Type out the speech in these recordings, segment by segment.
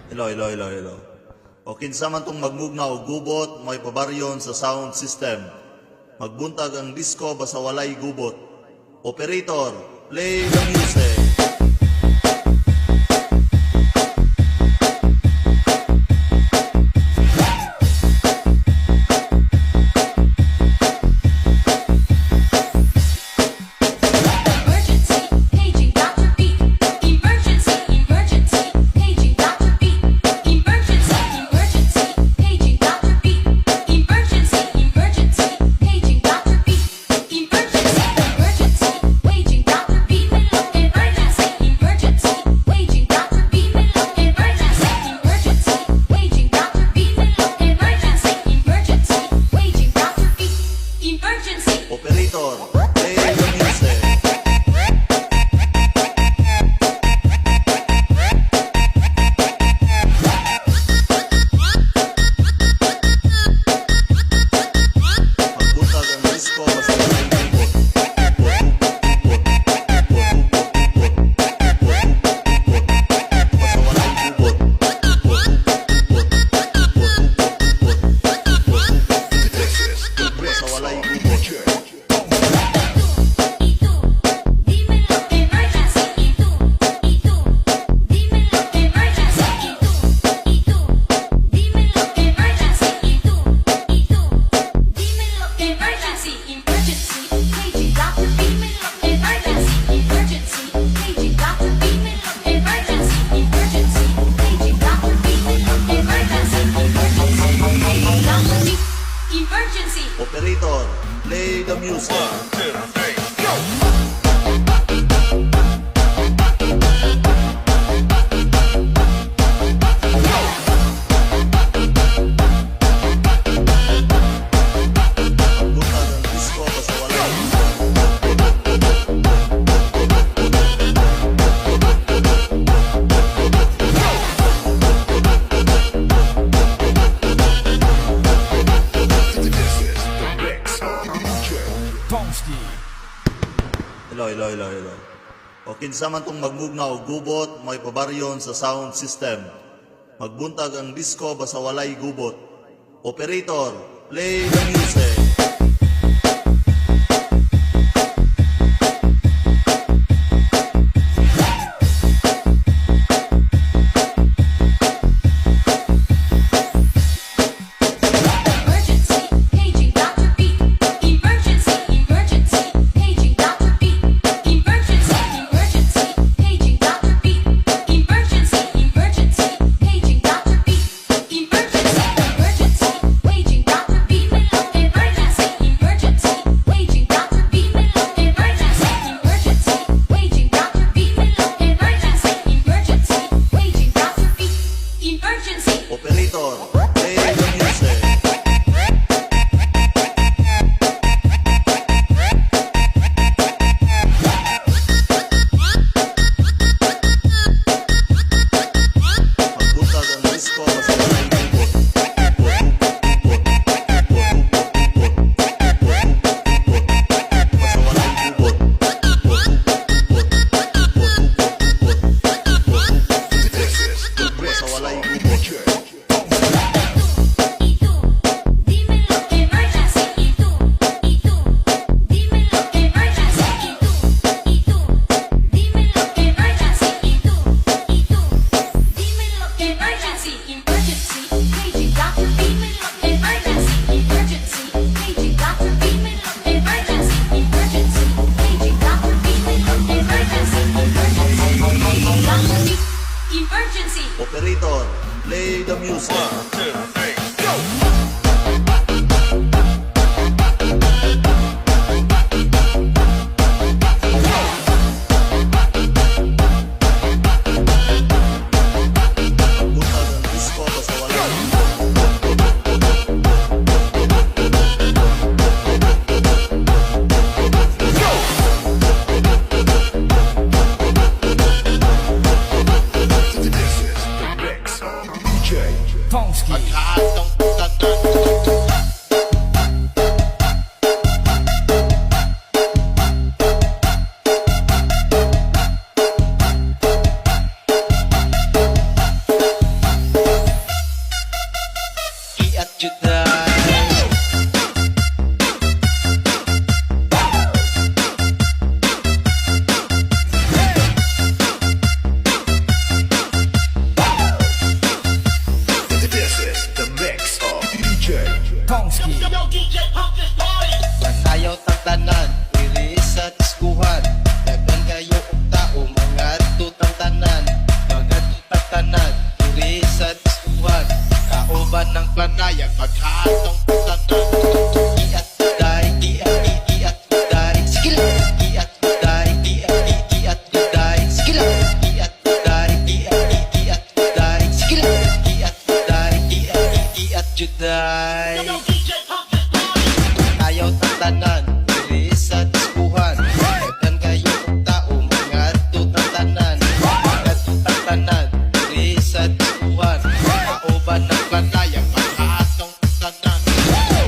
Hello, hello, hello, hello. O kinsa man tong magmugna og gubot, may pabaryon sa sound system. Magbuntag ang disco basta walay gubot. Operator, play the music. Operator, play the music. Magbuntag ang disco basta walay gubot. Basta walay gubot. Basta walay gubot. Operator, play the music. Magbuntag ang disco basta walay Hello, hello, hello, hello. O kinsa man tong magmugna og gubot, may pabaryon sa sound system. Magbuntag ang disco basta walay gubot. Operator, play the music. Operator, play the music. Magbuntag ang disco basta walay gubot. Basta walay gubot. Basta walay gubot. Operator, play the music. Magbuntag ang disco basta walay Pagkaas ng pagkatong tanan. Iat kuday, iat kuday, sige lang. Iat kuday, iat kuday, sige lang. Iat kuday, iat kuday, sige lang. Iat kuday, iat kuday. Ayaw tatanan, diri sa diskuhan. Daghan kayo og tao, mga tutang tanan. Mga tutang tanan, diri sa diskuhan. Kauban ng panayang pagkatong tanan.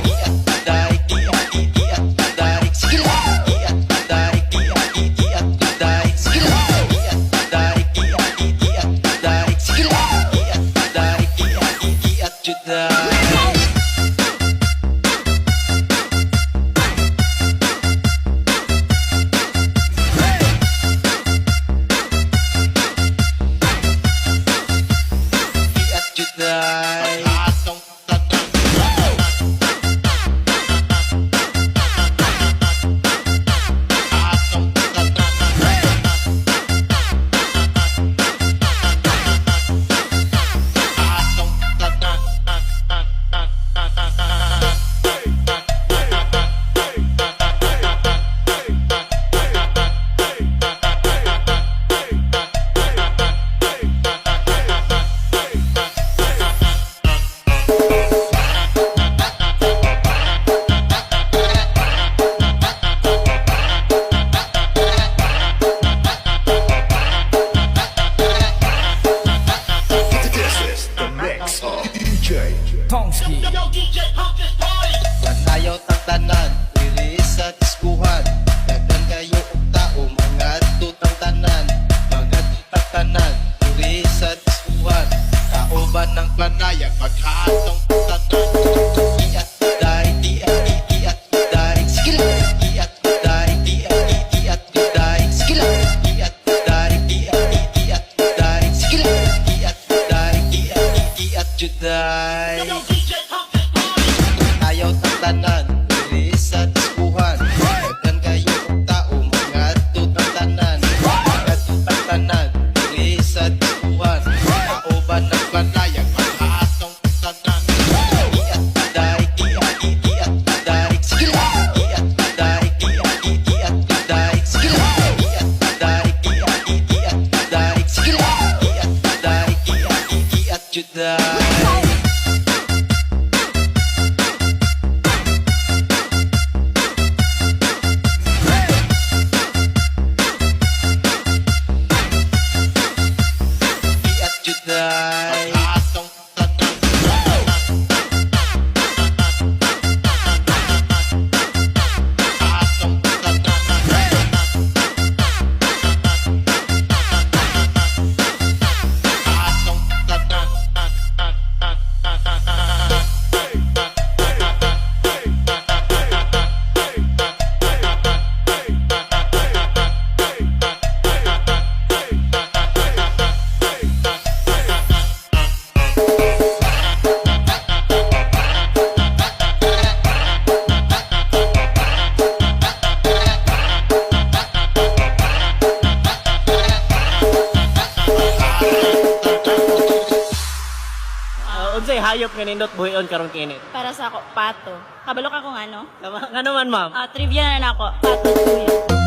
Iat kuday, iat kuday, sige lang. Iat kuday, iat kuday, sige lang. Iat kuday, iat kuday, sige lang. Iat kuday, iat kuday. Iat kuday. Pagkatong tanan. Pagkatong This is the mix of DJ Tomsky. Manayaw tang tanan, diri sa diskuhan. Daghan kayo og tao, mga tutang tanan. Mga tutang tanan, diri sa diskuhan. Kauban ng panayang pagkatong tanan. Iat kuday, iat kuday, sige lang. Iat kuday, iat kuday, sige lang. Iat kuday, iat kuday, sige lang. Iat kuday, iat kuday. Ayaw tang tanan, diri sa diskuhan. Daghan kayo og tao, mga tutang tanan. Mga tutang tanan, diri sa diskuhan. Kauban ng panayang pagkatong tanan. Iat kuday, iat kuday, sige lang. Iat kuday, iat kuday, sige lang. Iat kuday, iat kuday, sige lang. Iat kuday, iat kuday. Iat kuday. Pagkatong tanan. Pagkatong tanan. Pagkatong Unsay hayop nga nindot buhion karong kinit? Para sa ako, pato. Kabalo ka kung ano? Nga naman, ma'am. Trivia na ako. Pato, kuya.